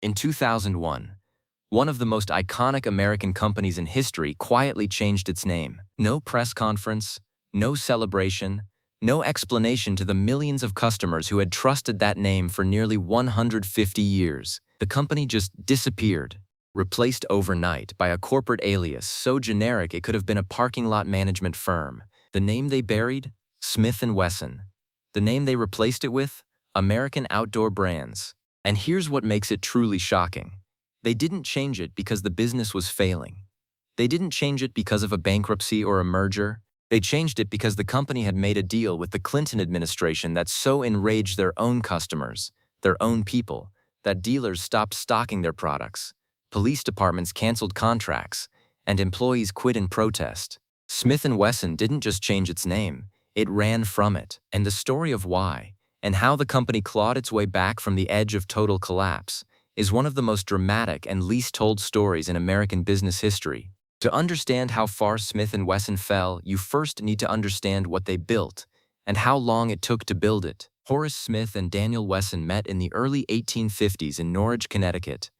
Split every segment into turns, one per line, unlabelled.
In 2001, one of the most iconic American companies in history quietly changed its name. No press conference, no celebration, no explanation to the millions of customers who had trusted that name for nearly 150 years. The company just disappeared, replaced overnight by a corporate alias so generic it could have been a parking lot management firm. The name they buried? Smith & Wesson. The name they replaced it with? American Outdoor Brands. And here's what makes it truly shocking. They didn't change it because the business was failing. They didn't change it because of a bankruptcy or a merger. They changed it because the company had made a deal with the Clinton administration that so enraged their own customers, their own people, that dealers stopped stocking their products, police departments canceled contracts, and employees quit in protest. Smith & Wesson didn't just change its name, it ran from it. And the story of why, and how the company clawed its way back from the edge of total collapse, is one of the most dramatic and least told stories in American business history. To understand how far Smith & Wesson fell, you first need to understand what they built and how long it took to build it. Horace Smith and Daniel Wesson met in the early 1850s in Norwich, Connecticut.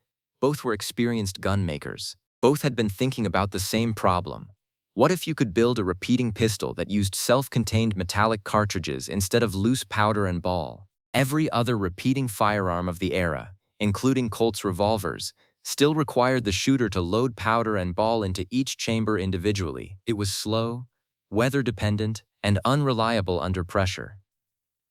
Both were experienced gun makers. Both had been thinking about the same problem. What if you could build a repeating pistol that used self-contained metallic cartridges instead of loose powder and ball? Every other repeating firearm of the era, including Colt's revolvers, still required the shooter to load powder and ball into each chamber individually. It was slow, weather-dependent, and unreliable under pressure.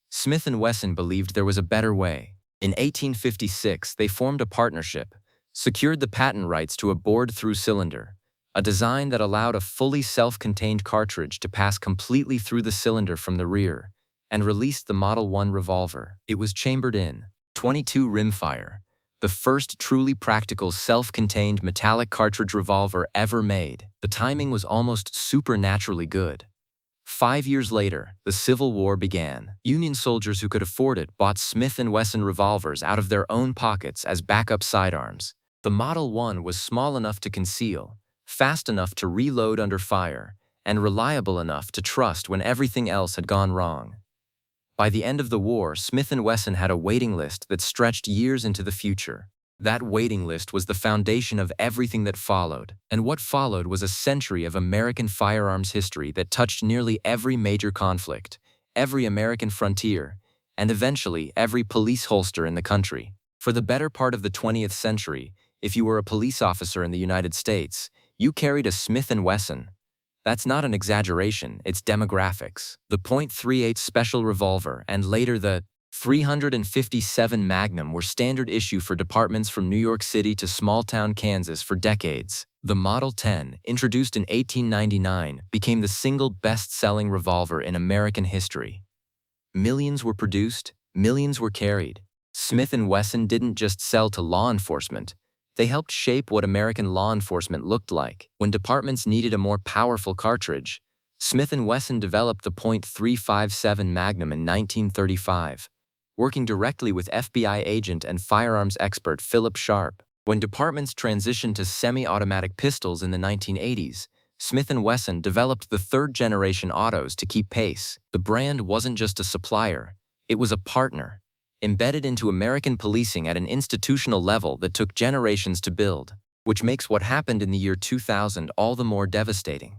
Smith & Wesson believed there was a better way. In 1856, they formed a partnership, secured the patent rights to a bored-through cylinder, a design that allowed a fully self-contained cartridge to pass completely through the cylinder from the rear, and released the Model 1 revolver. It was chambered in .22 rimfire, the first truly practical self-contained metallic cartridge revolver ever made. The timing was almost supernaturally good. 5 years later, the Civil War began. Union soldiers who could afford it bought Smith & Wesson revolvers out of their own pockets as backup sidearms. The Model 1 was small enough to conceal, fast enough to reload under fire, and reliable enough to trust when everything else had gone wrong. By the end of the war, Smith & Wesson had a waiting list that stretched years into the future. That waiting list was the foundation of everything that followed, and what followed was a century of American firearms history that touched nearly every major conflict, every American frontier, and eventually every police holster in the country. For the better part of the 20th century, if you were a police officer in the United States, you carried a Smith & Wesson. That's not an exaggeration, it's demographics. The .38 Special Revolver and later the .357 Magnum were standard issue for departments from New York City to small-town Kansas for decades. The Model 10, introduced in 1899, became the single best-selling revolver in American history. Millions were produced, millions were carried. Smith & Wesson didn't just sell to law enforcement. They helped shape what American law enforcement looked like. When departments needed a more powerful cartridge, Smith & Wesson developed the .357 Magnum in 1935, working directly with FBI agent and firearms expert Philip Sharp. When departments transitioned to semi-automatic pistols in the 1980s, Smith & Wesson developed the third-generation autos to keep pace. The brand wasn't just a supplier, it was a partner, embedded into American policing at an institutional level that took generations to build, which makes what happened in the year 2000 all the more devastating.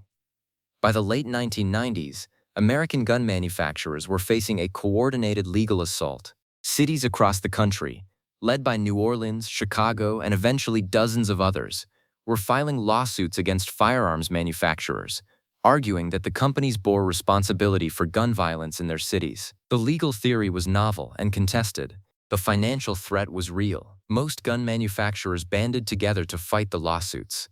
By the late 1990s, American gun manufacturers were facing a coordinated legal assault. Cities across the country, led by New Orleans, Chicago, and eventually dozens of others, were filing lawsuits against firearms manufacturers, arguing that the companies bore responsibility for gun violence in their cities. The legal theory was novel and contested. The financial threat was real. Most gun manufacturers banded together to fight the lawsuits.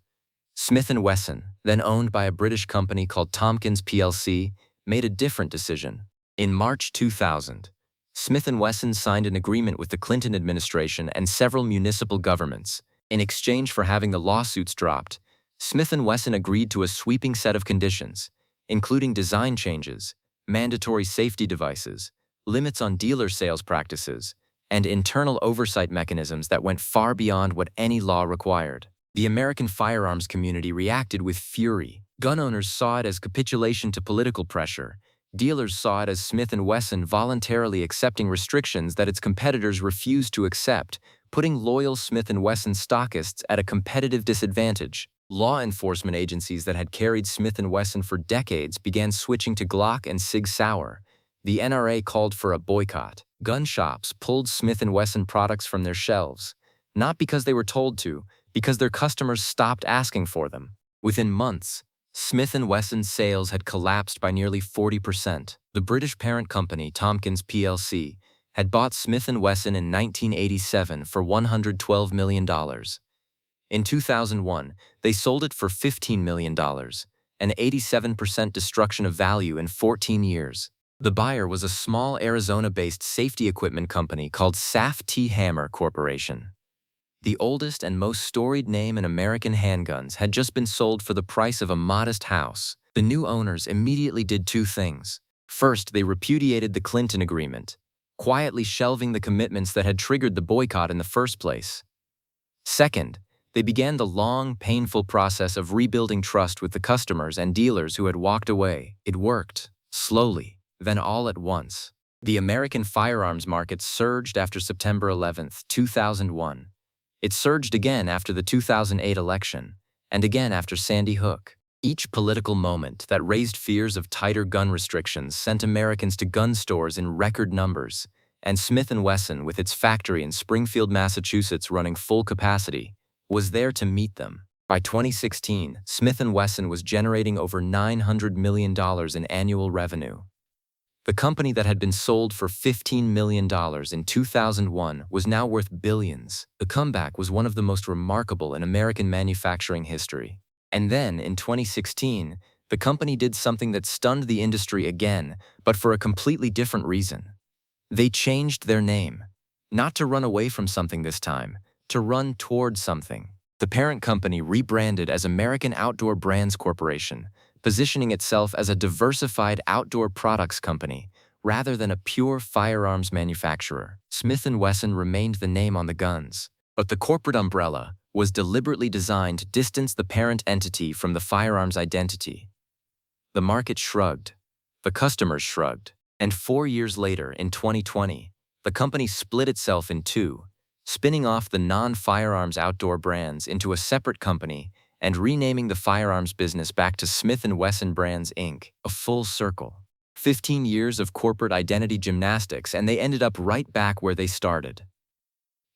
Smith & Wesson, then owned by a British company called Tompkins plc, made a different decision. In March 2000, Smith & Wesson signed an agreement with the Clinton administration and several municipal governments. In exchange for having the lawsuits dropped, Smith & Wesson agreed to a sweeping set of conditions, including design changes, mandatory safety devices, limits on dealer sales practices, and internal oversight mechanisms that went far beyond what any law required. The American firearms community reacted with fury. Gun owners saw it as capitulation to political pressure. Dealers saw it as Smith & Wesson voluntarily accepting restrictions that its competitors refused to accept, putting loyal Smith & Wesson stockists at a competitive disadvantage. Law enforcement agencies that had carried Smith & Wesson for decades began switching to Glock and Sig Sauer. The NRA called for a boycott. Gun shops pulled Smith & Wesson products from their shelves, not because they were told to, because their customers stopped asking for them. Within months, Smith & Wesson's sales had collapsed by nearly 40%. The British parent company, Tompkins plc, had bought Smith & Wesson in 1987 for $112 million. In 2001, they sold it for $15 million, an 87% destruction of value in 14 years. The buyer was a small Arizona-based safety equipment company called Safety Hammer Corporation. The oldest and most storied name in American handguns had just been sold for the price of a modest house. The new owners immediately did two things. First, they repudiated the Clinton Agreement, quietly shelving the commitments that had triggered the boycott in the first place. Second, they began the long, painful process of rebuilding trust with the customers and dealers who had walked away. It worked, slowly, then all at once. The American firearms market surged after September 11, 2001. It surged again after the 2008 election, and again after Sandy Hook. Each political moment that raised fears of tighter gun restrictions sent Americans to gun stores in record numbers, and Smith & Wesson, with its factory in Springfield, Massachusetts running full capacity, was there to meet them. By 2016, Smith & Wesson was generating over $900 million in annual revenue. The company that had been sold for $15 million in 2001 was now worth billions. The comeback was one of the most remarkable in American manufacturing history. And then, in 2016, the company did something that stunned the industry again, but for a completely different reason. They changed their name. Not to run away from something this time, to run toward something. The parent company rebranded as American Outdoor Brands Corporation, positioning itself as a diversified outdoor products company rather than a pure firearms manufacturer. Smith & Wesson remained the name on the guns, but the corporate umbrella was deliberately designed to distance the parent entity from the firearms identity. The market shrugged, the customers shrugged, and 4 years later, in 2020, the company split itself in two, spinning off the non-firearms outdoor brands into a separate company and renaming the firearms business back to Smith & Wesson Brands, Inc. A full circle. 15 years of corporate identity gymnastics, and they ended up right back where they started.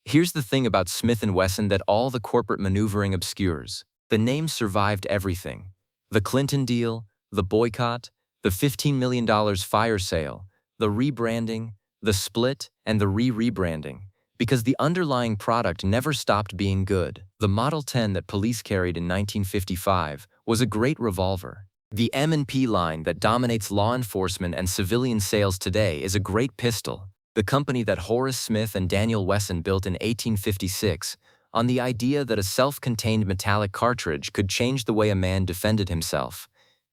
Here's the thing about Smith & Wesson that all the corporate maneuvering obscures. The name survived everything. The Clinton deal, the boycott, the $15 million fire sale, the rebranding, the split, and the re-rebranding. Because the underlying product never stopped being good. The Model 10 that police carried in 1955 was a great revolver. The M&P line that dominates law enforcement and civilian sales today is a great pistol. The company that Horace Smith and Daniel Wesson built in 1856 on the idea that a self-contained metallic cartridge could change the way a man defended himself.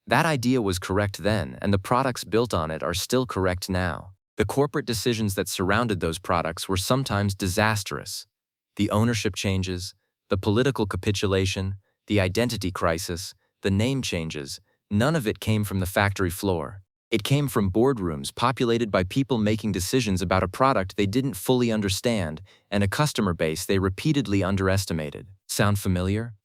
That idea was correct then, and the products built on it are still correct now. The corporate decisions that surrounded those products were sometimes disastrous. The ownership changes, the political capitulation, the identity crisis, the name changes, none of it came from the factory floor. It came from boardrooms populated by people making decisions about a product they didn't fully understand and a customer base they repeatedly underestimated. Sound familiar?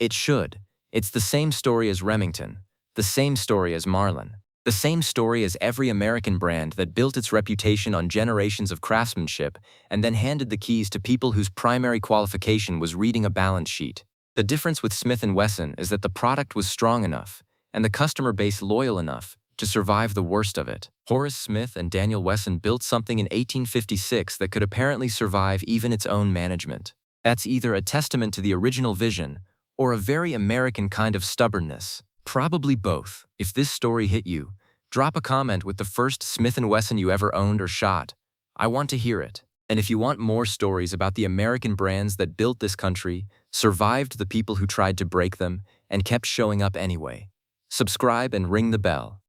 It should. It's the same story as Remington, the same story as Marlin. The same story as every American brand that built its reputation on generations of craftsmanship and then handed the keys to people whose primary qualification was reading a balance sheet. The difference with Smith & Wesson is that the product was strong enough and the customer base loyal enough to survive the worst of it. Horace Smith and Daniel Wesson built something in 1856 that could apparently survive even its own management. That's either a testament to the original vision or a very American kind of stubbornness. Probably both. If this story hit you, drop a comment with the first Smith & Wesson you ever owned or shot. I want to hear it. And if you want more stories about the American brands that built this country, survived the people who tried to break them, and kept showing up anyway, subscribe and ring the bell.